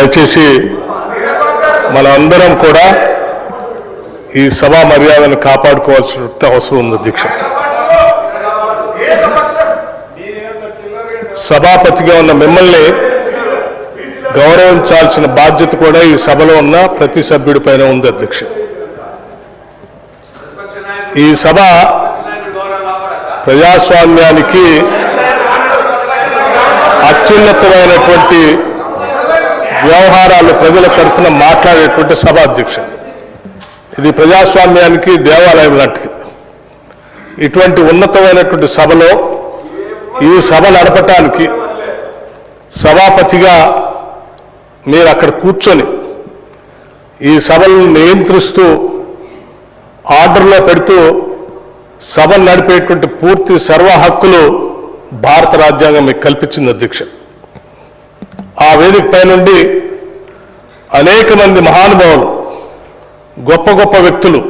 దయచేసి మనందరం కూడా ఈ సభా మర్యాదను కాపాడుకోవాల్సిన అవసరం ఉంది అధ్యక్ష. సభాపతిగా ఉన్న మిమ్మల్ని గౌరవించాల్సిన బాధ్యత కూడా ఈ సభలో ఉన్న ప్రతి సభ్యుడి పైన ఉంది అధ్యక్ష. ఈ సభ ప్రజాస్వామ్యానికి అత్యున్నతమైనటువంటి వ్యవహారాలు ప్రజల తరఫున మాట్లాడేటువంటి సభ అధ్యక్ష. ఇది ప్రజాస్వామ్యానికి దేవాలయం లాంటిది. ఇటువంటి ఉన్నతమైనటువంటి సభలో ఈ సభ నడపటానికి సభాపతిగా మీరు అక్కడ కూర్చొని ఈ సభలను నియంత్రిస్తూ ఆర్డర్లో పెడుతూ సభను నడిపేటువంటి పూర్తి సర్వ హక్కులు భారత రాజ్యాంగం మీకు కల్పించింది అధ్యక్ష. ఆ వేదిక పై నుండి అనేక మంది మహానుభావులు, గొప్ప గొప్ప వ్యక్తులు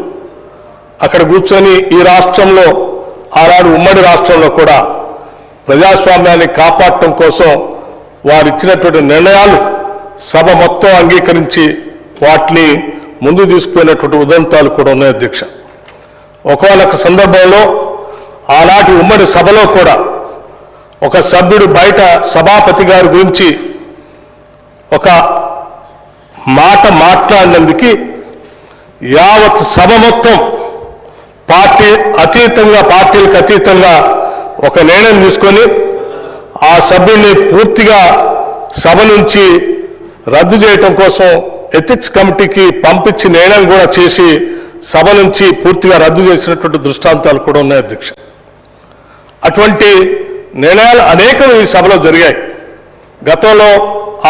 అక్కడ కూర్చొని ఈ రాష్ట్రంలో, ఆనాడు ఉమ్మడి రాష్ట్రంలో కూడా ప్రజాస్వామ్యాన్ని కాపాడటం కోసం వారు ఇచ్చినటువంటి నిర్ణయాలు సభ మొత్తం అంగీకరించి వాటిని ముందు తీసుకుపోయినటువంటి ఉదంతాలు కూడా ఉన్నాయి అధ్యక్ష. ఒకనొక సందర్భంలో ఆనాటి ఉమ్మడి సభలో కూడా ఒక సభ్యుడు బయట సభాపతి గారి గురించి ఒక మాట మాట్లాడినందుకు యావత్ సభ మొత్తం పార్టీలకు అతీతంగా ఒక నిర్ణయం తీసుకొని ఆ సభ్యుడిని పూర్తిగా సభ నుంచి రద్దు చేయటం కోసం ఎథిక్స్ కమిటీకి పంపించి నిర్ణయం కూడా చేసి సభ నుంచి పూర్తిగా రద్దు చేసినటువంటి దృష్టాంతాలు కూడా ఉన్నాయి అధ్యక్ష. అటువంటి నిర్ణయాలు అనేకం ఈ సభలో జరిగాయి. గతంలో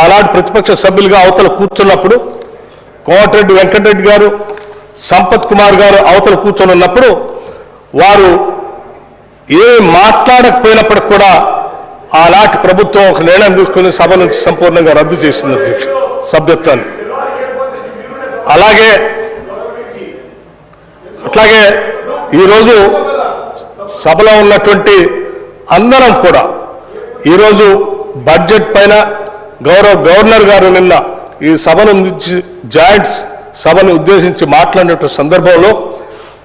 ఆనాడు ప్రతిపక్ష సభ్యులుగా అవతల కూర్చున్నప్పుడు కోమటిరెడ్డి వెంకటరెడ్డి గారు, సంపత్ కుమార్ గారు అవతల కూర్చొని ఉన్నప్పుడు వారు ఏమి మాట్లాడకపోయినప్పటికి కూడా ఆనాటి ప్రభుత్వం ఒక నిర్ణయం తీసుకుని సభ నుంచి సంపూర్ణంగా రద్దు చేసింది అధ్యక్ష సభ్యత్వాన్ని. అట్లాగే ఈరోజు సభలో ఉన్నటువంటి అందరం కూడా ఈరోజు బడ్జెట్ పైన గవర్నర్ గారు నిన్న ఈ సభను జాయింట్స్ సభను ఉద్దేశించి మాట్లాడినటువంటి సందర్భంలో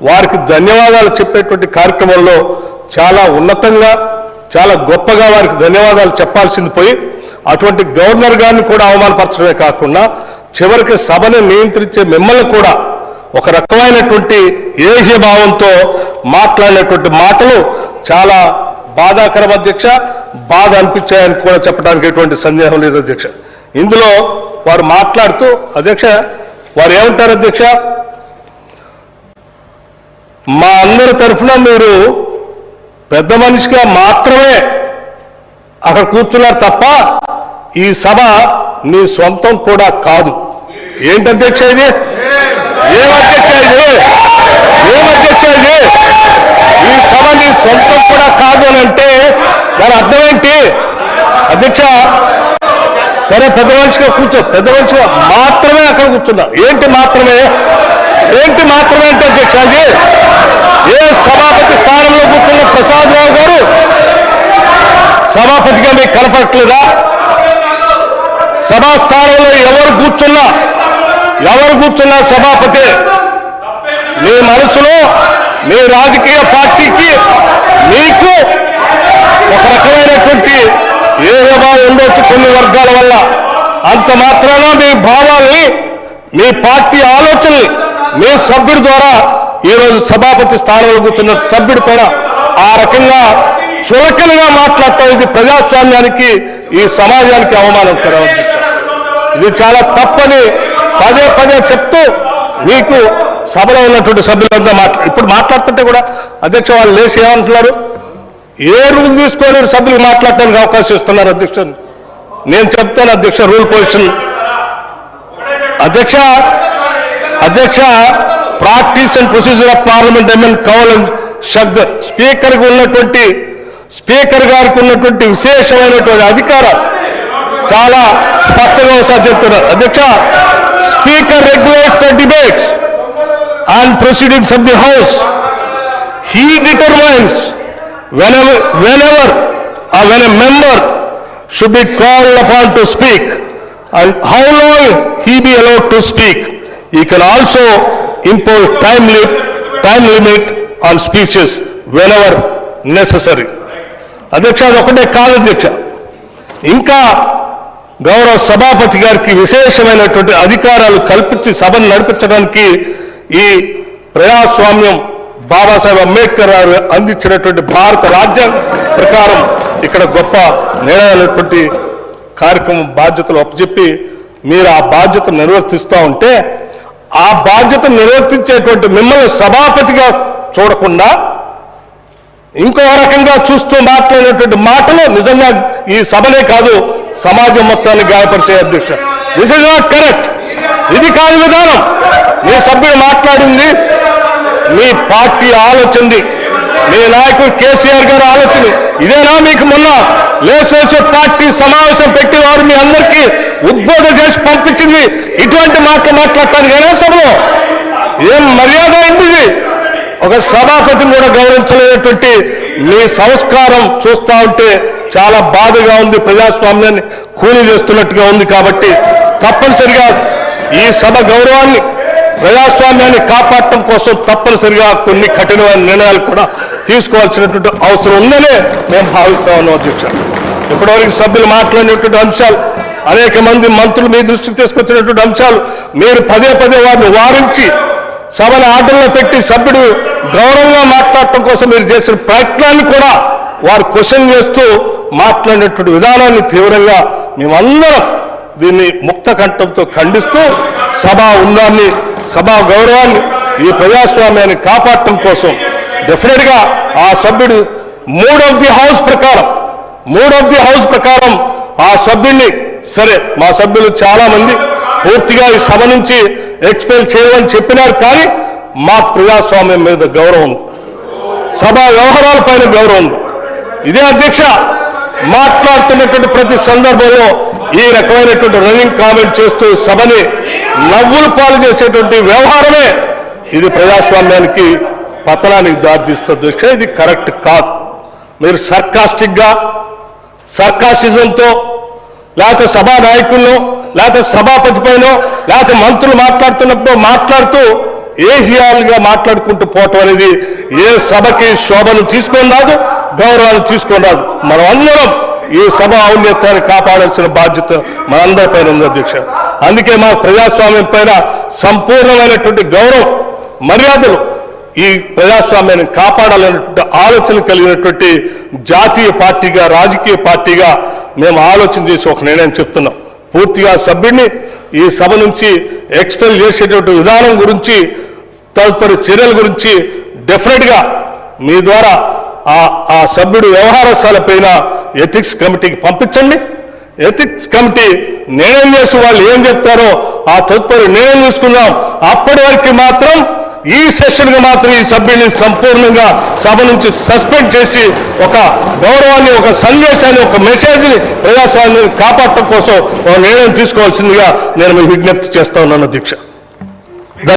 వారికి ధన్యవాదాలు చెప్పేటువంటి కార్యక్రమంలో చాలా ఉన్నతంగా, చాలా గొప్పగా వారికి ధన్యవాదాలు చెప్పాల్సింది పోయి అటువంటి గవర్నర్ గారిని కూడా అవమానపరచడమే కాకుండా చివరికి సభను నియంత్రించే మిమ్మల్ని కూడా ఒక రకమైనటువంటి ఏహ్యభావంతో మాట్లాడినటువంటి మాటలు చాలా బాధాకరం అధ్యక్ష. బాధ అనిపించాయని కూడా చెప్పడానికి ఎటువంటి సందేహం లేదు అధ్యక్ష. ఇందులో వారు మాట్లాడుతూ అధ్యక్ష వారు ఏమంటారు అధ్యక్ష, మా అందరి తరఫున మీరు పెద్ద మనిషిగా మాత్రమే అక్కడ కూర్చున్నారు తప్ప ఈ సభ నీ సొంతం కూడా కాదు. ఏంటి అధ్యక్ష ఇది? ఏమధ్యక్ష ఇది? ఈ సభ నీ సొంతం కూడా కాదు అని అంటే దాని అర్థం ఏంటి అధ్యక్ష? సరే పెద్ద మనిషిగా కూర్చో, పెద్ద మనిషిగా మాత్రమే అక్కడ కూర్చున్నా. ఏంటి మాత్రమే అంటే అధ్యక్ష అది ఏ సభాపతి స్థానంలో కూర్చున్న ప్రసాద్ రావు గారు సభాపతిగా మీకు కనపడట్లేదా? సభా స్థానంలో ఎవరు కూర్చున్నా సభాపతి. మీ మనసులో మీ రాజకీయ పార్టీకి మీకు ఒక రకమైనటువంటి ఏహ్యభావం ఉండొచ్చు కొన్ని వర్గాల వల్ల. అంత మాత్రాన మీ భావాల్ని, మీ పార్టీ ఆలోచనల్ని మీ సభ్యుడి ద్వారా ఈరోజు సభాపతి స్థానంలో కూర్చున్న సభ్యుడు కూడా ఆ రకంగా చులకనగా మాట్లాడటం ఇది ప్రజాస్వామ్యానికి, ఈ సమాజానికి అవమానకరం అధ్యక్ష. ఇది చాలా తప్పని పదే చెప్తూ మీకు సభలో ఉన్నటువంటి సభ్యులంతా ఇప్పుడు మాట్లాడుతుంటే కూడా అధ్యక్ష వాళ్ళు లేచి ఏమంటున్నారు, ఏ రూల్ తీసుకొని సభ్యులు మాట్లాడడానికి అవకాశం ఇస్తున్నారు అధ్యక్ష? నేను చెప్తాను అధ్యక్ష రూల్ పొజిషన్. అధ్యక్ష practice and procedure of parliament M N Kaul and Shakdher speaker గారికి ఉన్నటువంటి విశేషమైనటువంటి అధికారం చాలా స్పష్టంగా ఒకసారి చెప్తున్నారు అధ్యక్ష. Speaker regulates the debates and proceedings of the house. He determines whenever or when a member should be called upon to speak and how long he be allowed to speak. He can also impose time limit on speeches whenever necessary. అధ్యక్ష, అదొకటే కాదు అధ్యక్ష, ఇంకా గౌరవ సభాపతి గారికి విశేషమైనటువంటి అధికారాలు కల్పించి సభను నడిపించడానికి ఈ ప్రజాస్వామ్యం బాబాసాహెబ్ అంబేద్కర్ గారు అందించినటువంటి భారత రాజ్యాంగం ప్రకారం ఇక్కడ గొప్ప నిర్ణయాలటువంటి కార్యక్రమం బాధ్యతలు అప్పచెప్పి మీరు ఆ బాధ్యత నిర్వర్తిస్తూ ఉంటే, ఆ బాధ్యత నిర్వర్తించేటువంటి మిమ్మల్ని సభాపతిగా చూడకుండా ఇంకో రకంగా చూస్తూ మాట్లాడేటువంటి మాటలు నిజంగా ఈ సభనే కాదు సమాజం మొత్తాన్ని గాయపరిచే అధ్యక్ష. This is not correct. ఇది కాదు విధానం. మీ సభ్యుడు మాట్లాడింది మీ పార్టీ ఆలోచనది, మీ నాయకుడు కేసీఆర్ గారు ఆలోచన. ఇదేనా మీకు మొన్న లెజిస్లేటివ్ పార్టీ సమావేశం పెట్టి వారు మీ అందరికీ ఉద్బోధన చేసి పంపించింది? ఇటువంటి మాటలు మాట్లాడటానికి ఏనా సభలో? ఏం మర్యాద ఏంటిది? ఒక సభాపతిని కూడా గౌరవించలేనటువంటి మీ సంస్కారం చూస్తూ ఉంటే చాలా బాధగా ఉంది. ప్రజాస్వామ్యాన్ని కూలీ చేస్తున్నట్టుగా ఉంది. కాబట్టి తప్పనిసరిగా ఈ సభ గౌరవాన్ని, ప్రజాస్వామ్యాన్ని కాపాడటం కోసం తప్పనిసరిగా కొన్ని కఠినమైన నిర్ణయాలు కూడా తీసుకోవాల్సినటువంటి అవసరం ఉందనే మేము భావిస్తా ఉన్నాం అధ్యక్ష. ఇప్పటివరకు సభ్యులు మాట్లాడినటువంటి అంశాలు, అనేక మంది మంత్రులు మీ దృష్టికి తీసుకొచ్చినటువంటి అంశాలు, మీరు పదే పదే వారిని వారించి సభను ఆర్డర్లో పెట్టి సభ్యుడు గౌరవంగా మాట్లాడటం కోసం మీరు చేసిన ప్రయత్నాన్ని కూడా వారు క్వశ్చన్ చేస్తూ మాట్లాడినటువంటి విధానాన్ని తీవ్రంగా మేమందరం దీన్ని ముక్త కంఠంతో ఖండిస్తూ సభా ఉందాన్ని, సభా గౌరవాన్ని, ఈ ప్రజాస్వామ్యాన్ని కాపాడటం కోసం డెఫినెట్గా ఆ సభ్యుడు మూడ్ ఆఫ్ ది హౌస్ ప్రకారం ఆ సభ్యుడిని, సరే మా సభ్యులు చాలా మంది పూర్తిగా ఈ సభ నుంచి ఎక్స్పెల్ చేయమని చెప్పినారు, కానీ మాకు ప్రజాస్వామ్యం మీద గౌరవం ఉంది, సభా వ్యవహారాల పైన గౌరవం ఉంది. ఇదే అధ్యక్ష మాట్లాడుతున్నటువంటి ప్రతి సందర్భంలో ఈ రకమైనటువంటి రన్నింగ్ కామెంట్ చేస్తూ సభని నవ్వులు పాలు చేసేటువంటి వ్యవహారమే ఇది ప్రజాస్వామ్యానికి పతనానికి దారితీస్తుంది అధ్యక్ష. ఇది కరెక్ట్ కాదు. మీరు సర్కాసిజంతో లేకపోతే సభా నాయకుల్లో లేకపోతే సభాపతి పైన లేకపోతే మంత్రులు మాట్లాడుతున్నప్పుడు మాట్లాడుతూ ఏహియాలుగా మాట్లాడుకుంటూ పోవటం అనేది ఏ సభకి శోభను తీసుకొని రాదు, గౌరవాన్ని తీసుకొని రాదు. మనం అందరం ఈ సభ ఔన్నత్యాన్ని కాపాడాల్సిన బాధ్యత మనందరి పైన ఉంది అధ్యక్ష. అందుకే మా ప్రజాస్వామ్యం పైన సంపూర్ణమైనటువంటి గౌరవం, మర్యాదలు, ఈ ప్రజాస్వామ్యాన్ని కాపాడాలనేటువంటి ఆలోచన కలిగినటువంటి జాతీయ పార్టీగా, రాజకీయ పార్టీగా మేము ఆలోచన చేసి ఒక నిర్ణయం చెప్తున్నాం. పూర్తిగా సభ్యుడిని ఈ సభ నుంచి ఎక్స్పెల్ చేసేటువంటి విధానం గురించి, తదుపరి చర్యల గురించి డెఫినెట్గా మీ ద్వారా ఆ సభ్యుడు వ్యవహారశాల పైన ఎథిక్స్ కమిటీకి పంపించండి. ఎథిక్స్ కమిటీ నిర్ణయం చేసి వాళ్ళు ఏం చెప్తారో ఆ తదుపరి నిర్ణయం తీసుకుందాం. అప్పటి వరకు మాత్రం ఈ సెషన్గా మాత్రం ఈ సభ్యుని సంపూర్ణంగా సభ నుంచి సస్పెండ్ చేసి ఒక గౌరవాన్ని, ఒక సందేశాన్ని, ఒక మెసేజ్ని ప్రజాస్వామ్యాన్ని కాపాడటం కోసం ఒక నిర్ణయం తీసుకోవాల్సిందిగా నేను మీకు విజ్ఞప్తి చేస్తా ఉన్నాను అధ్యక్ష.